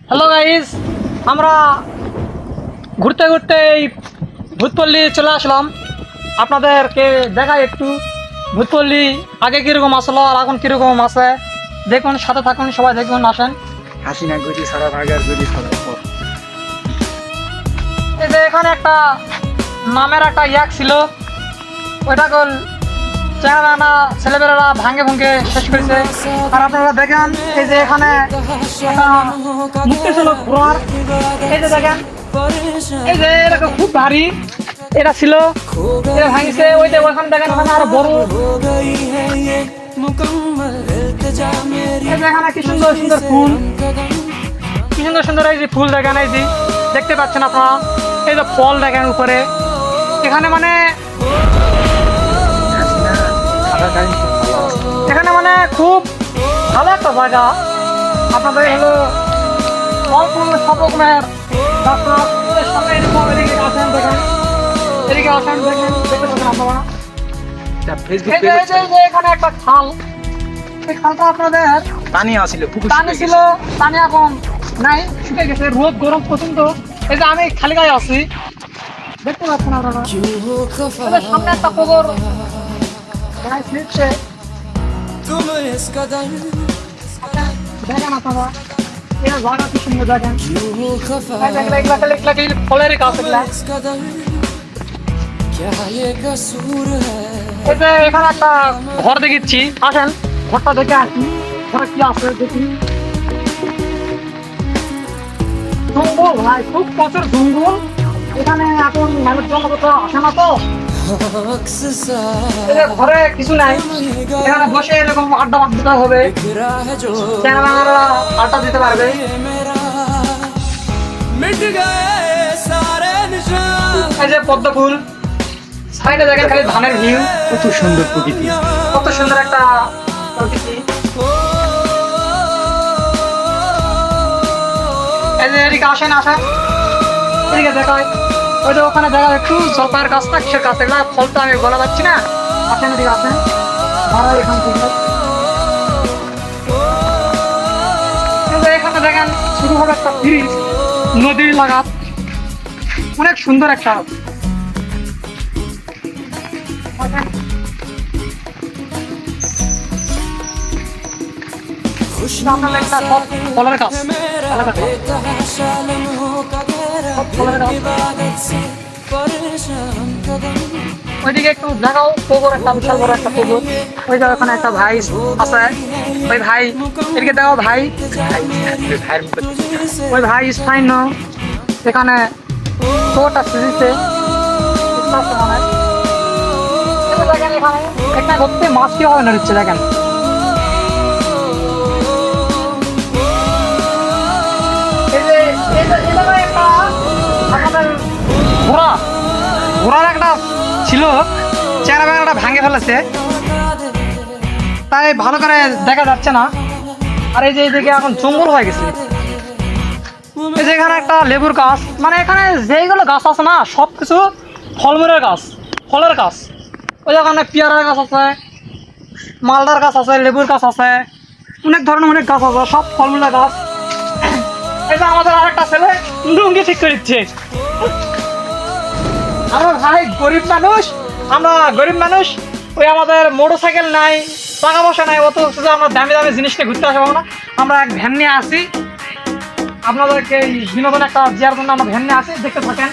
Hello guys, আমরা ঘুরতে ঘুরতে এই ভূতপল্লী চলে আসলাম। আপনাদেরকে দেখাই একটু ভূতপল্লী আগে কীরকম আসলো আর এখন কীরকম আছে। দেখুন, সাথে থাকুন, সবাই দেখুন, আসেন। হাসিনা গদি সারা ভাগার গদি সারা পর এই যে এখানে একটা নামের একটা ইয়াক ছিল, ওইটা কল চেহারা ছেলেমেয়েরা ভাঙে ভুঙ্গে শেষ করেছে। আর আপনারা দেখেন এই যে এখানে একটা মুক্তি ছিল ঘোড়ার, এই যে দেখেন, এই যে এরকম খুব ভারী এটা ছিল, এটা ভাঙিছে। ওই যে ওখানে দেখেন, ওখানে আরো বড়। এই যে এখানে কি সুন্দর সুন্দর ফুল, কি সুন্দর সুন্দর এই যে ফুল দেখেন, এই যে দেখতে পাচ্ছেন আপনারা। এই যে ফল দেখেন উপরে, এখানে মানে এখানে মানে খুব ভালো একটা জায়গা। আপনাদের হলো ফল ফুল সব রকমের সামনে এদিকে আসেন, দেখেন, এদিকে আসেন, দেখেন, দেখতে পাচ্ছেন আপনারা। এই যে এখানে একটা খাল, এই খালটা আপনাদের পানি আসছিল, পানি ছিল, পানি এখন নাই, শুকে গেছে, রোদ গরম পর্যন্ত। এই যে আমি খালি গায়ে আছি, দেখতে পাচ্ছেন আপনারা। সামনে একটা পুকুর দেখেন আপনারা, এটা জায়গা কি সুন্দর দেখেন। ফলের গাছ এগুলা। এই যে এখানে একটা ঘর দেখেছি, আসেন ঘরটা দেখে আসি, ঘরে কি আছে দেখি। জঙ্গল ভাই, খুব প্রচুর জঙ্গল এখানে, এখন মানুষজন কোথাও আসে না তো। ঘরে কিছু নাই, এখানে বসে এরকম আড্ডা দিতে হবে, আড্ডা দিতে পারবে। এই যে পদ্ম ফুল, সাইডে দেখেন খালি ধানের ভিউ, কত সুন্দর প্রকৃতি, কত সুন্দর একটা প্রকৃতি। এই যে এদিকে আসেন, আসেন, এদিকে দেখায়। ওই যে ওখানে দেখা একটু জলপাইয়ের গাছ না কিসের গাছ, এগুলা ফলটা আমি বলা যাচ্ছি না। আসেন, এদিকে আসেন, ভাড়া এখান থেকে। এখানে দেখেন শুরু হবে একটা ব্রিজ, নদীর লাগাত, অনেক সুন্দর একটা। ফলের গাছ, ওইদিকে একটু দেখাও, পুকুর একটা বিশাল বড় একটা পুকুর। ওই যে ওখানে একটা ভাই আছে, ওই ভাই এদিকে দেখো, ভাই ওই ভাই স্থানীয় এখানে শোটা সিরিজে দেখেন। এখানে একটা করতে মাছ কি হবে না হচ্ছে, দেখেন। ঘোড়ার একটা ছিল, চেহারা বেড়াটা ভাঙে ফেলেছে, তাই ভালো করে দেখা যাচ্ছে না। আর এই যে এইদিকে এখন জঙ্গল হয়ে গেছে। এই যে এখানে একটা লেবুর গাছ, মানে এখানে যেইগুলো গাছ আছে না সব কিছু ফলমূলের গাছ, ফলের গাছ। ওই ওখানে পেয়ারার গাছ আছে, মালদার গাছ আছে, লেবুর গাছ আছে, অনেক ধরনের অনেক গাছ আছে, সব ফলমূলের গাছ। এই যে আমাদের আরেকটা ছেলে লুঙ্গি ঠিক করে দিচ্ছে। আমরা ভাই গরিব মানুষ, আমরা গরিব মানুষ, ওই আমাদের মোটর সাইকেল নাই, টাকা পয়সা নাই, অত আমরা দামি দামি জিনিস নিয়ে ঘুরতে আসবো না। আমরা এক ভ্যান নিয়ে আসি, আপনাদেরকে এই বিনোদন একটা দেওয়ার জন্য আমরা ভ্যান নিয়ে আসি, দেখতে থাকেন।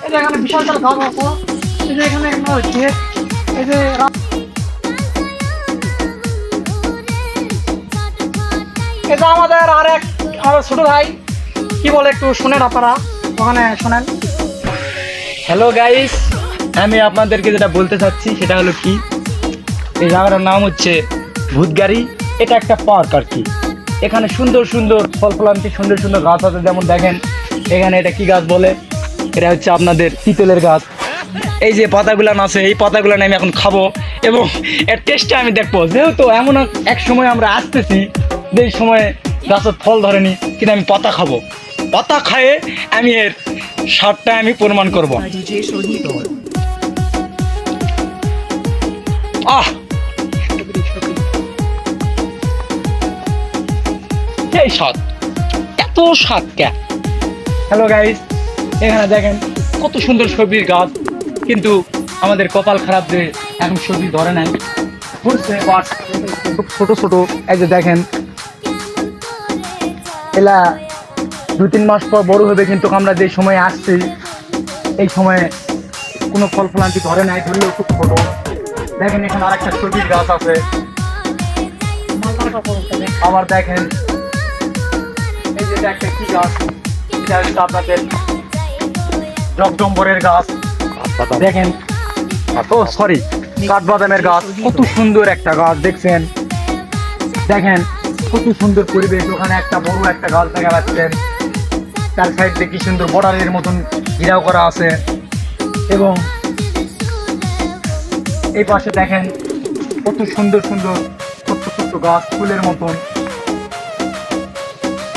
এই যে এখানে বিশাল বিশাল গাছ আছে, এই যে এখানে এই যে এটা আমাদের আরেক আমার ছোট ভাই কি বলে একটু শোনেন আপনারা, ওখানে শোনেন। হ্যালো গাইস, আমি আপনাদেরকে যেটা বলতে চাচ্ছি সেটা হলো কি, এই জায়গাটার নাম হচ্ছে ভূতগাড়ি। এটা একটা পার্ক আর কি। এখানে সুন্দর সুন্দর ফল ফলান্তি, সুন্দর সুন্দর গাছ আছে, যেমন দেখেন এখানে এটা কি গাছ বলে, এটা হচ্ছে আপনাদের পিতলের গাছ। এই যে পাতাগুলো আছে, এই পাতাগুলো আমি এখন খাবো এবং এর টেস্টটা আমি দেখবো। যেহেতু এমন এক সময় আমরা আসতেছি যেই সময় গাছের ফল ধরেনি, কিন্তু আমি পাতা খাবো, পাতা খায়ে আমি এর স্বাদটা আমি প্রমাণ করবো। আহ, এই স্বাদ এত সাতকা। হ্যালো গাইস, এখানে দেখেন কত সুন্দর সবজির গাছ, কিন্তু আমাদের কপাল খারাপ যে এখন সবজি ধরে নাই, ঘুরছে বাট খুব ছোট ছোট। এই যে দেখেন এলা 2-3 মাস পর বড় হবে, কিন্তু আমরা যে সময় আসছি এই সময়ে কোনো ফল ফলান্তি ধরে নাই, ধরলেও খুব ছোট। দেখেন এখানে আরেকটা সবজির গাছ আছে। আবার দেখেন এই যে এটা একটা কি গাছ, এটা হচ্ছে আপনাদের জগদম্বরের গাছ। দেখেন, ও সরি, কাঠবাদামের গাছ। কত সুন্দর একটা গাছ দেখছেন, দেখেন কত সুন্দর পরিবেশ। ওখানে একটা বড় একটা গাছ দেখা যাচ্ছেন, তার সাইড দিয়ে কি সুন্দর বর্ডারের মতন ঘিরাও করা আছে। এবং এই পাশে দেখেন কত সুন্দর সুন্দর ছোট্ট ছোট্ট গাছ ফুলের মতন।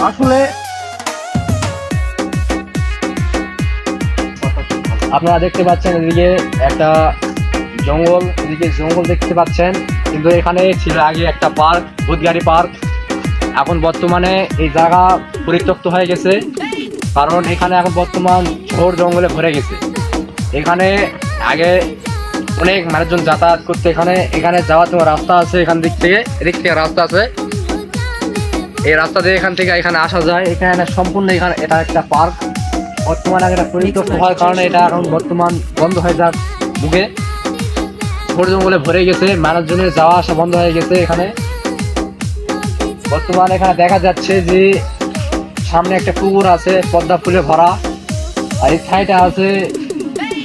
আসলে আপনারা দেখতে পাচ্ছেন এদিকে একটা জঙ্গল, এদিকে জঙ্গল দেখতে পাচ্ছেন, কিন্তু এখানে ছিল আগে একটা পার্ক, ভূতগাড়ি পার্ক। এখন বর্তমানে এই জায়গা পরিত্যক্ত হয়ে গেছে, কারণ এখানে এখন বর্তমান ঝোড় জঙ্গলে ভরে গেছে। এখানে আগে অনেক মানুষজন যাতায়াত করতে, এখানে যাওয়ার তোমার রাস্তা আছে, এদিক থেকে রাস্তা আছে। এই রাস্তা দিয়ে এখান থেকে এখানে আসা যায়। এখানে সম্পূর্ণ এখানে এটা একটা পার্ক। বর্তমানে এটা পরিত্যক্ত হওয়ার কারণে এটা এখন বর্তমান বন্ধ হয়ে যাওয়ার মুখে, ঝোড় জঙ্গলে ভরে গেছে, মানুষজনের যাওয়া আসা বন্ধ হয়ে গেছে। এখানে বর্তমানে এখানে দেখা যাচ্ছে যে সামনে একটা পুকুর আছে পদ্মা ফুলে ভরা, আর এই সাইডে আছে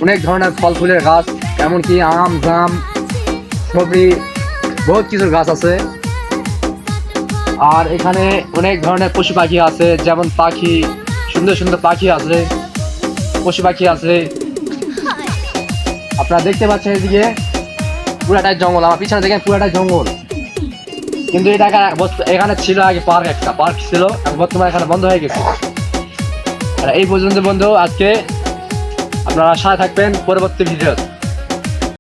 অনেক ধরনের ফল ফুলের গাছ, এমনকি আম জাম সবজি বহুত কিছুর গাছ আছে। আর এখানে অনেক ধরনের পশু পাখি আছে, যেমন পাখি, সুন্দর সুন্দর পাখি আছে, পশু পাখি আছে। আপনারা দেখতে পাচ্ছেন এদিকে পুরাটাই জঙ্গল, আমার পিছনে দেখেন পুরাটাই জঙ্গল। কিন্তু এটা এখানে ছিল আগে একটা পার্ক ছিল, বর্তমানে এখানে বন্ধ হয়ে গেছে। আর এই পর্যন্ত বন্ধু, আজকে আপনারা সাথে থাকবেন পরবর্তী ভিডিও।